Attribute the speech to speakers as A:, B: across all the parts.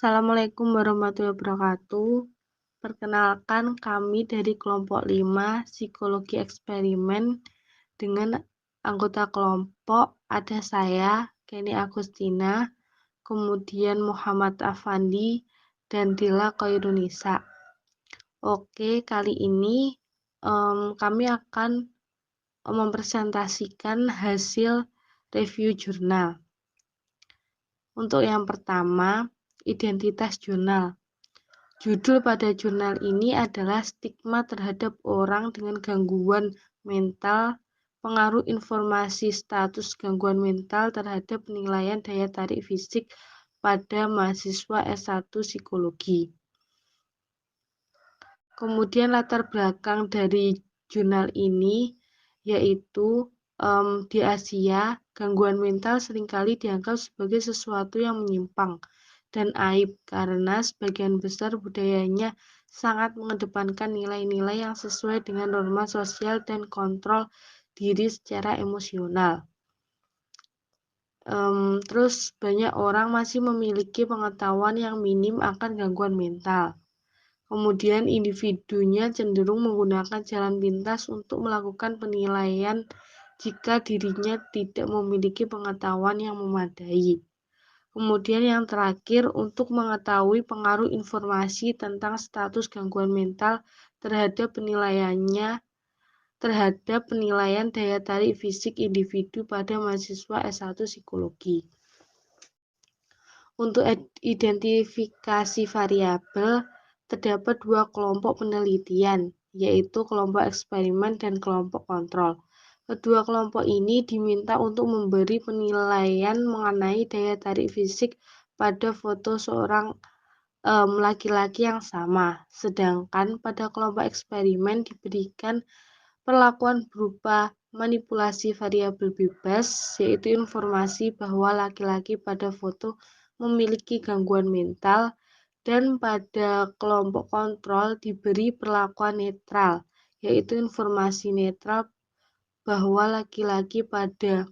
A: Assalamualaikum warahmatullahi wabarakatuh. Perkenalkan, kami dari kelompok 5 Psikologi Eksperimen dengan anggota kelompok ada saya, Kenny Agustina, kemudian Muhammad Afandi, dan Dila Khairunisa. Oke, kali ini kami akan mempresentasikan hasil review jurnal. Untuk yang pertama, identitas jurnal. Judul pada jurnal ini adalah Stigma terhadap orang dengan gangguan mental, pengaruh informasi status gangguan mental terhadap penilaian daya tarik fisik pada mahasiswa S1 Psikologi. Kemudian latar belakang dari jurnal ini yaitu di Asia, gangguan mental seringkali dianggap sebagai sesuatu yang menyimpang dan aib karena sebagian besar budayanya sangat mengedepankan nilai-nilai yang sesuai dengan norma sosial dan kontrol diri secara emosional. Terus banyak orang masih memiliki pengetahuan yang minim akan gangguan mental. Kemudian individunya cenderung menggunakan jalan pintas untuk melakukan penilaian jika dirinya tidak memiliki pengetahuan yang memadai. Kemudian yang terakhir, untuk mengetahui pengaruh informasi tentang status gangguan mental terhadap penilaian daya tarik fisik individu pada mahasiswa S1 Psikologi. Untuk identifikasi variabel, terdapat dua kelompok penelitian, yaitu kelompok eksperimen dan kelompok kontrol. Kedua kelompok ini diminta untuk memberi penilaian mengenai daya tarik fisik pada foto seorang laki-laki yang sama, sedangkan pada kelompok eksperimen diberikan perlakuan berupa manipulasi variabel bebas, yaitu informasi bahwa laki-laki pada foto memiliki gangguan mental, dan pada kelompok kontrol diberi perlakuan netral, yaitu informasi netral bahwa laki-laki pada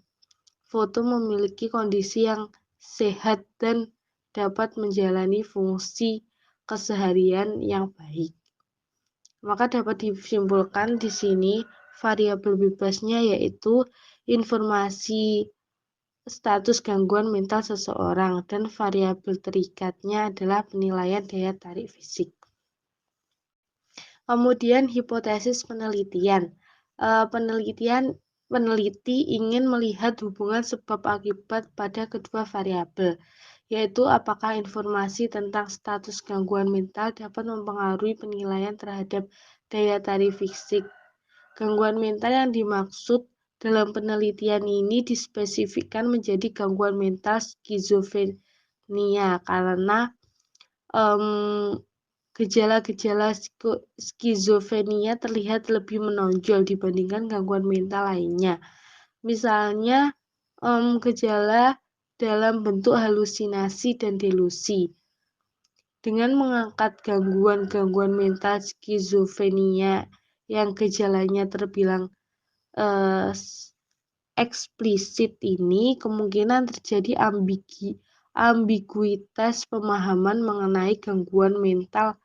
A: foto memiliki kondisi yang sehat dan dapat menjalani fungsi keseharian yang baik. Maka dapat disimpulkan di sini variabel bebasnya yaitu informasi status gangguan mental seseorang dan variabel terikatnya adalah penilaian daya tarik fisik. Kemudian hipotesis penelitian. Peneliti ingin melihat hubungan sebab akibat pada kedua variabel, yaitu apakah informasi tentang status gangguan mental dapat mempengaruhi penilaian terhadap daya tarik fisik. Gangguan mental yang dimaksud dalam penelitian ini dispesifikkan menjadi gangguan mental skizofrenia karena gejala-gejala skizofrenia terlihat lebih menonjol dibandingkan gangguan mental lainnya. Misalnya gejala dalam bentuk halusinasi dan delusi. Dengan mengangkat gangguan-gangguan mental skizofrenia yang gejalanya terbilang eksplisit ini, kemungkinan terjadi ambiguitas pemahaman mengenai gangguan mental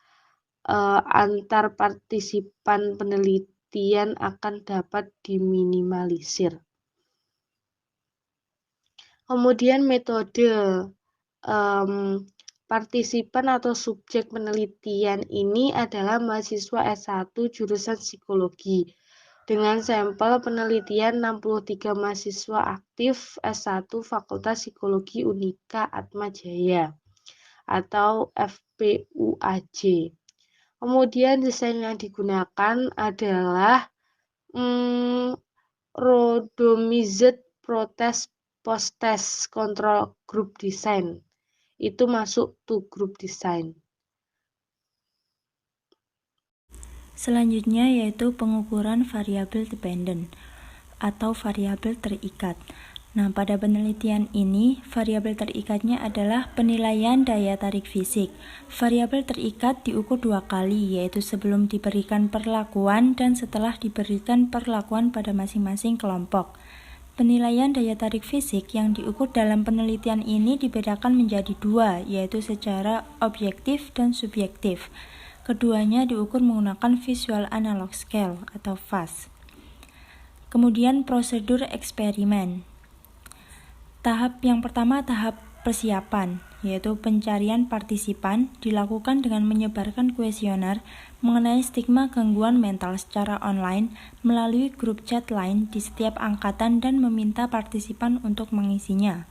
A: antar partisipan penelitian akan dapat diminimalisir. Kemudian metode partisipan atau subjek penelitian ini adalah mahasiswa S1 jurusan psikologi. Dengan sampel penelitian 63 mahasiswa aktif S1 Fakultas Psikologi Unika Atma Jaya atau FPUAJ. Kemudian desain yang digunakan adalah randomized post-test control group design. Itu masuk to group design.
B: Selanjutnya yaitu pengukuran variabel dependent atau variabel terikat. Nah, pada penelitian ini, variabel terikatnya adalah penilaian daya tarik fisik. Variabel terikat diukur 2 kali, yaitu sebelum diberikan perlakuan dan setelah diberikan perlakuan pada masing-masing kelompok. Penilaian daya tarik fisik yang diukur dalam penelitian ini dibedakan menjadi dua, yaitu secara objektif dan subjektif. Keduanya diukur menggunakan Visual Analog Scale atau VAS. Kemudian prosedur eksperimen. Tahap yang pertama tahap persiapan, yaitu pencarian partisipan dilakukan dengan menyebarkan kuesioner mengenai stigma gangguan mental secara online melalui grup chat lain di setiap angkatan dan meminta partisipan untuk mengisinya.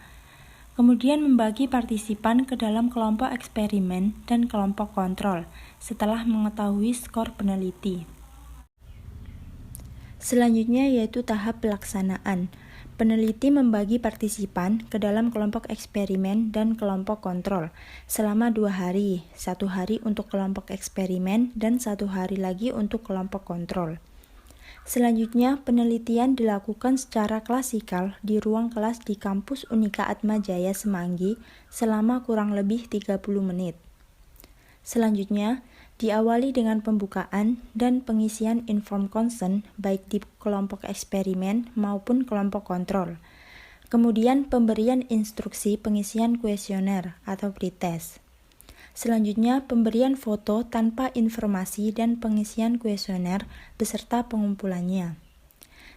B: Kemudian membagi partisipan ke dalam kelompok eksperimen dan kelompok kontrol setelah mengetahui skor peneliti. Selanjutnya yaitu tahap pelaksanaan. Peneliti membagi partisipan ke dalam kelompok eksperimen dan kelompok kontrol selama 2 hari, 1 hari untuk kelompok eksperimen dan 1 hari lagi untuk kelompok kontrol. Selanjutnya, penelitian dilakukan secara klasikal di ruang kelas di kampus Unika Atmajaya Semanggi selama kurang lebih 30 menit. Selanjutnya, diawali dengan pembukaan dan pengisian informed consent baik di kelompok eksperimen maupun kelompok kontrol. Kemudian pemberian instruksi pengisian kuesioner atau pretest. Selanjutnya pemberian foto tanpa informasi dan pengisian kuesioner beserta pengumpulannya.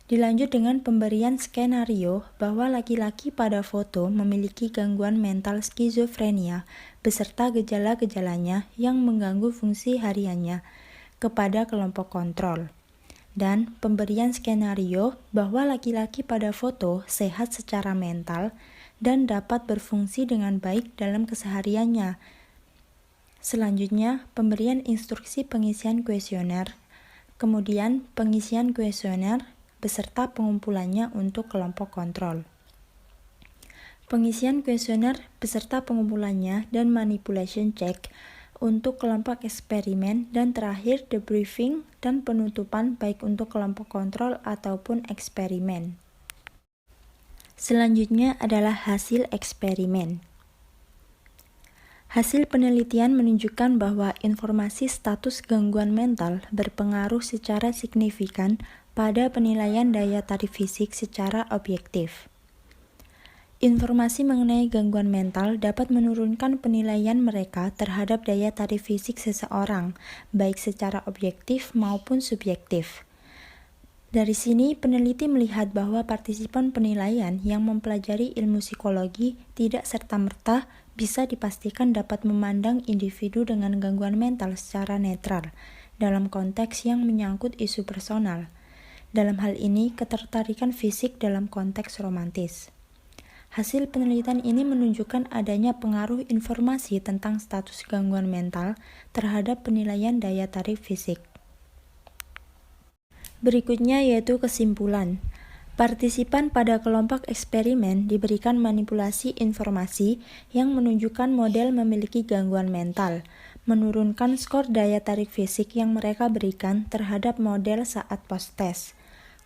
B: Dilanjut dengan pemberian skenario bahwa laki-laki pada foto memiliki gangguan mental skizofrenia beserta gejala-gejalanya yang mengganggu fungsi hariannya kepada kelompok kontrol. Dan pemberian skenario bahwa laki-laki pada foto sehat secara mental dan dapat berfungsi dengan baik dalam kesehariannya. Selanjutnya, pemberian instruksi pengisian kuesioner, kemudian pengisian kuesioner beserta pengumpulannya untuk kelompok kontrol. Pengisian kuesioner beserta pengumpulannya dan manipulation check untuk kelompok eksperimen dan terakhir debriefing dan penutupan baik untuk kelompok kontrol ataupun eksperimen. Selanjutnya adalah hasil eksperimen. Hasil penelitian menunjukkan bahwa informasi status gangguan mental berpengaruh secara signifikan pada penilaian daya tarik fisik secara objektif. Informasi mengenai gangguan mental dapat menurunkan penilaian mereka terhadap daya tarik fisik seseorang, baik secara objektif maupun subjektif. Dari sini, peneliti melihat bahwa partisipan penilaian yang mempelajari ilmu psikologi tidak serta-merta bisa dipastikan dapat memandang individu dengan gangguan mental secara netral dalam konteks yang menyangkut isu personal. Dalam hal ini, ketertarikan fisik dalam konteks romantis. Hasil penelitian ini menunjukkan adanya pengaruh informasi tentang status gangguan mental terhadap penilaian daya tarik fisik. Berikutnya yaitu kesimpulan. Partisipan pada kelompok eksperimen diberikan manipulasi informasi yang menunjukkan model memiliki gangguan mental, menurunkan skor daya tarik fisik yang mereka berikan terhadap model saat post-test.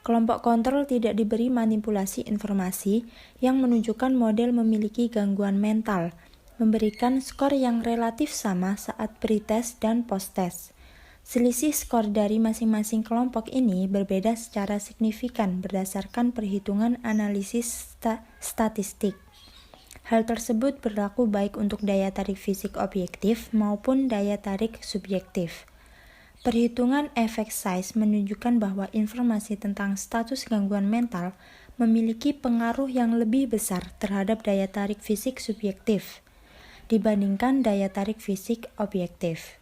B: Kelompok kontrol tidak diberi manipulasi informasi yang menunjukkan model memiliki gangguan mental, memberikan skor yang relatif sama saat pre-test dan post-test. Selisih skor dari masing-masing kelompok ini berbeda secara signifikan berdasarkan perhitungan analisis statistik. Hal tersebut berlaku baik untuk daya tarik fisik objektif maupun daya tarik subjektif. Perhitungan effect size menunjukkan bahwa informasi tentang status gangguan mental memiliki pengaruh yang lebih besar terhadap daya tarik fisik subjektif dibandingkan daya tarik fisik objektif.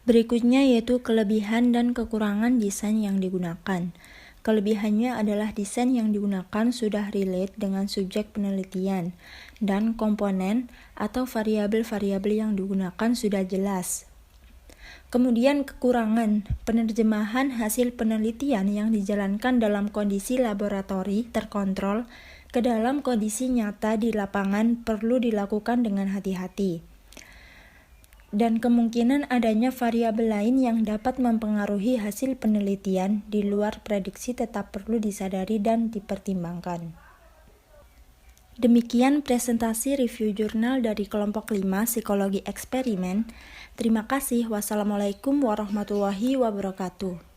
B: Berikutnya yaitu kelebihan dan kekurangan desain yang digunakan. Kelebihannya adalah desain yang digunakan sudah relate dengan subjek penelitian, dan komponen atau variabel-variabel yang digunakan sudah jelas. Kemudian kekurangan, penerjemahan hasil penelitian yang dijalankan dalam kondisi laboratori terkontrol ke dalam kondisi nyata di lapangan perlu dilakukan dengan hati-hati. Dan kemungkinan adanya variabel lain yang dapat mempengaruhi hasil penelitian di luar prediksi tetap perlu disadari dan dipertimbangkan. Demikian presentasi review jurnal dari kelompok 5 Psikologi Eksperimen. Terima kasih. Wassalamualaikum warahmatullahi wabarakatuh.